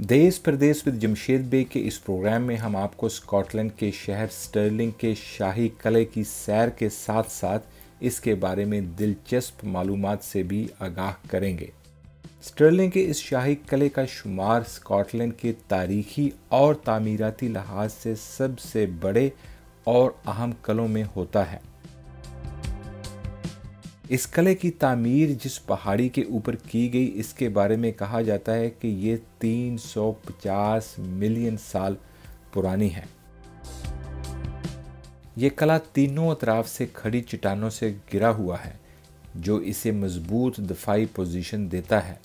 देश प्रदेश विद जमशेद बे के इस प्रोग्राम में हम आपको स्कॉटलैंड के शहर स्टर्लिंग के शाही किले की सैर के साथ साथ इसके बारे में दिलचस्प मालूमात से भी आगाह करेंगे। स्टर्लिंग के इस शाही किले का शुमार स्कॉटलैंड के तारीखी और तामीराती लिहाज से सबसे बड़े और अहम किलों में होता है। इस किले की तामीर जिस पहाड़ी के ऊपर की गई, इसके बारे में कहा जाता है कि ये 350 मिलियन साल पुरानी है। ये किला तीनों अतराफ से खड़ी चट्टानों से घिरा हुआ है, जो इसे मजबूत दफाई पोजीशन देता है।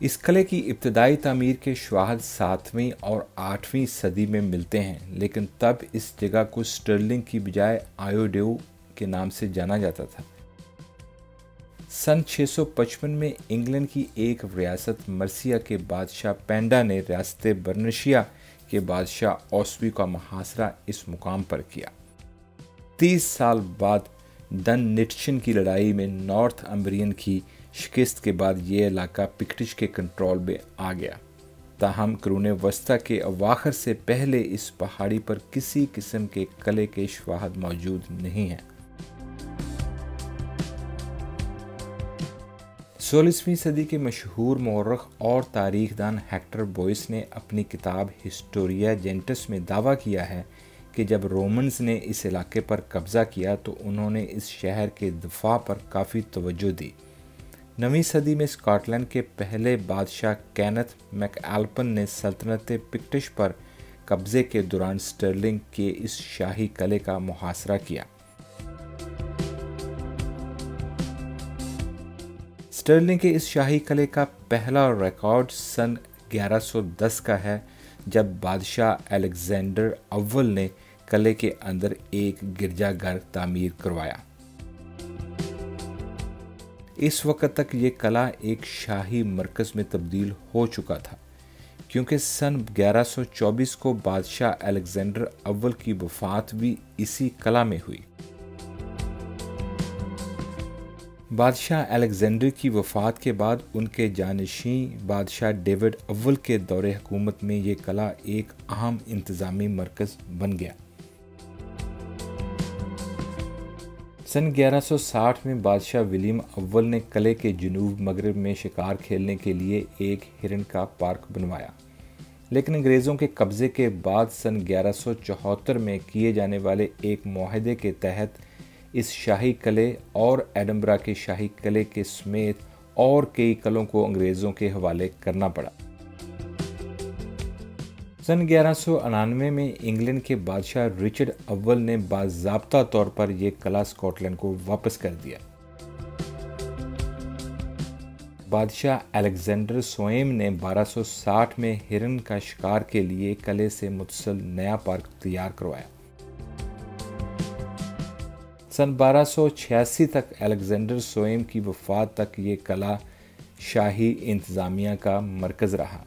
इस किले की इब्तदाई तामीर के शवाहद 7वीं और 8वीं सदी में मिलते हैं, लेकिन तब इस जगह को स्टर्लिंग की बजाय आयोडेव के नाम से जाना जाता था। सन 655 में इंग्लैंड की एक रियासत मर्सिया के बादशाह पेंडा ने रियासत बर्नशिया के बादशाह ओस्वी का मुहासरा इस मुकाम पर किया। 30 साल बाद डननिट्शन की लड़ाई में नॉर्थ अम्बरियन की शिकस्त के बाद ये इलाका पिक्टिश के कंट्रोल में आ गया। ताहम कुरून वस्ता के अवाखिर से पहले इस पहाड़ी पर किसी किस्म के किले के शवाहद मौजूद नहीं हैं। 16वीं सदी के मशहूर मौरख और तारीखदान हेक्टर बोयस ने अपनी किताब हिस्टोरिया जेंटस में दावा किया है कि जब रोमन्स ने इस इलाके पर कब्ज़ा किया तो उन्होंने इस शहर के दफा पर काफ़ी तवज्जो दी। 9वीं सदी में स्कॉटलैंड के पहले बादशाह कैनथ मैकएल्पन ने सल्तनत पिक्टिश पर कब्ज़े के दौरान स्टर्लिंग के इस शाही किले का मुहासरा किया। स्टर्लिंग के इस शाही किले का पहला रिकॉर्ड सन 1110 का है, जब बादशाह अलेक्जेंडर अव्वल ने किले के अंदर एक गिरजाघर तामीर करवाया। इस वक्त तक ये किला एक शाही मरकज़ में तब्दील हो चुका था, क्योंकि सन 1124 को बादशाह अलेक्जेंडर अव्वल की वफ़ात भी इसी किला में हुई। बादशाह अलेक्जेंडर की वफ़ात के बाद उनके जानशीं बादशाह डेविड अव्वल के दौरे हुकूमत में ये किला एक अहम इंतज़ामी मरकज़ बन गया। सन 1160 में बादशाह विलियम अव्वल ने किले के जनूब मगरब में शिकार खेलने के लिए एक हिरन का पार्क बनवाया, लेकिन अंग्रेज़ों के कब्ज़े के बाद सन 1174 में किए जाने वाले एक मुआहदे के तहत इस शाही किले और एडनबरा के शाही किले के समेत और कई किलों को अंग्रेज़ों के हवाले करना पड़ा। सन 1199 में इंग्लैंड के बादशाह रिचर्ड अव्वल ने बाज़ाब्ता तौर पर यह किला स्कॉटलैंड को वापस कर दिया। बादशाह अलेक्जेंडर सोएम ने 1260 में हिरन का शिकार के लिए किले से मुतसल नया पार्क तैयार करवाया। सन 1286 तक अलेक्जेंडर सोएम की वफ़ात तक ये किला शाही इंतज़ामिया का मरकज़ रहा।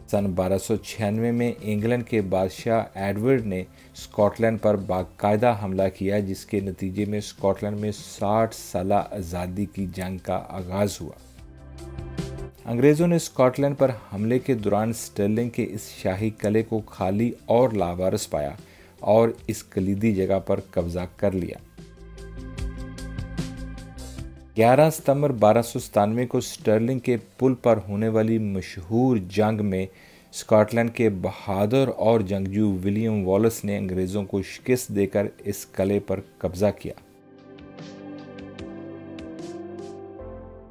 सन 1296 में इंग्लैंड के बादशाह एडवर्ड ने स्कॉटलैंड पर बाकायदा हमला किया, जिसके नतीजे में स्कॉटलैंड में 60 साला आज़ादी की जंग का आगाज़ हुआ। अंग्रेज़ों ने स्कॉटलैंड पर हमले के दौरान स्टर्लिंग के इस शाही किले को खाली और लावारिस पाया और इस कलीदी जगह पर कब्जा कर लिया। 11 सितंबर 1297 को स्टर्लिंग के पुल पर होने वाली मशहूर जंग में स्कॉटलैंड के बहादुर और जंगजू विलियम वॉलस ने अंग्रेज़ों को शिकस्त देकर इस किले पर कब्जा किया।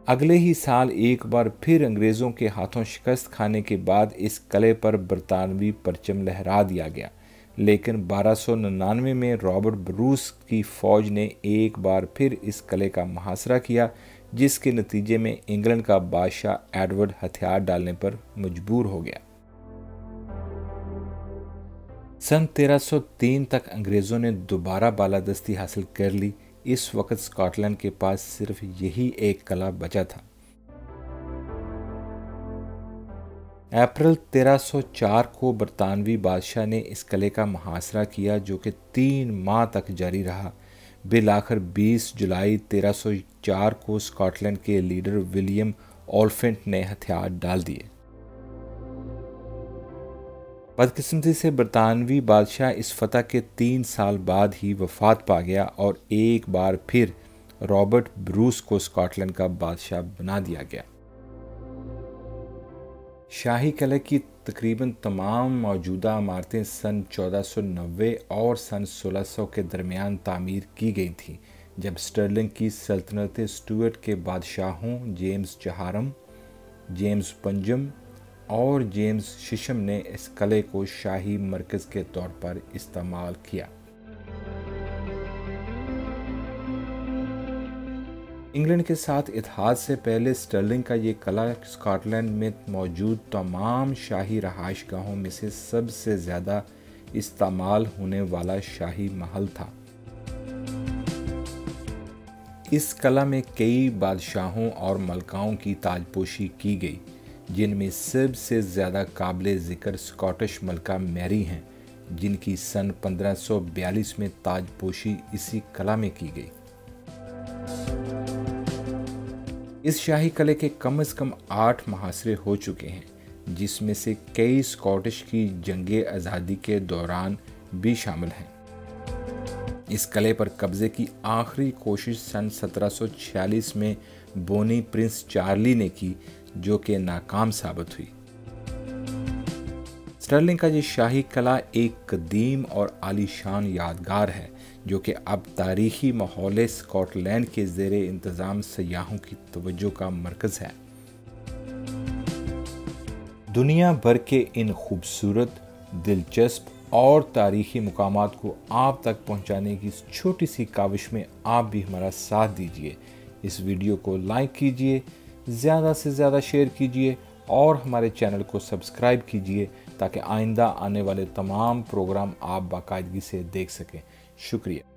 अगले ही साल एक बार फिर अंग्रेज़ों के हाथों शिकस्त खाने के बाद इस किले पर बरतानवी परचम लहरा दिया गया, लेकिन 1299 में रॉबर्ट ब्रूस की फ़ौज ने एक बार फिर इस किले का मुहासरा किया, जिसके नतीजे में इंग्लैंड का बादशाह एडवर्ड हथियार डालने पर मजबूर हो गया। सन 1303 तक अंग्रेज़ों ने दोबारा बालादस्ती हासिल कर ली। इस वक्त स्कॉटलैंड के पास सिर्फ यही एक किला बचा था। अप्रैल 1304 को बरतानवी बादशाह ने इस किले का मुहासरा किया, जो कि 3 माह तक जारी रहा। बिल आखिर 20 जुलाई 1304 को स्कॉटलैंड के लीडर विलियम ओल्फेंट ने हथियार डाल दिए। बदकिस्मती से बरतानवी बादशाह इस फतह के 3 साल बाद ही वफात पा गया और एक बार फिर रॉबर्ट ब्रूस को स्कॉटलैंड का बादशाह बना दिया गया। शाही किले की तकरीबन तमाम मौजूदा इमारतें सन 1490 और सन 1600 के दरमियान तामीर की गई थीं, जब स्टर्लिंग की सल्तनत स्टुअर्ट के बादशाहों जेम्स चहारम, जेम्स पंजम और जेम्स शिशम ने इस किले को शाही मरकज़ के तौर पर इस्तेमाल किया। इंग्लैंड के साथ इत्तेहाद से पहले स्टर्लिंग का ये किला स्कॉटलैंड में मौजूद तमाम शाही रहायशगाहों में से सबसे ज़्यादा इस्तेमाल होने वाला शाही महल था। इस किला में कई बादशाहों और मलकाओं की ताजपोशी की गई, जिनमें सबसे ज़्यादा काबिल ज़िक्र स्कॉटिश मलका मैरी हैं, जिनकी सन 1542 में ताजपोशी इसी किला में की गई। इस शाही किले के कम से कम 8 मुहासरे हो चुके हैं, जिसमें से कई स्कॉटिश की जंगे आज़ादी के दौरान भी शामिल हैं। इस किले पर कब्जे की आखिरी कोशिश सन 1746 में बोनी प्रिंस चार्ली ने की, जो कि नाकाम साबित हुई। स्टर्लिंग का ये शाही किला एक कदीम और आलीशान यादगार है, जो कि अब तारीखी माहौल स्कॉटलैंड के ज़ेरे इंतज़ाम सयाहों की तवज्जो का मरकज़ है। दुनिया भर के इन खूबसूरत, दिलचस्प और तारीखी मुकामात को आप तक पहुंचाने की इस छोटी सी काविश में आप भी हमारा साथ दीजिए। इस वीडियो को लाइक कीजिए, ज़्यादा से ज़्यादा शेयर कीजिए और हमारे चैनल को सब्सक्राइब कीजिए, ताकि आइंदा आने वाले तमाम प्रोग्राम आप बाकायदगी से देख सकें। शुक्रिया।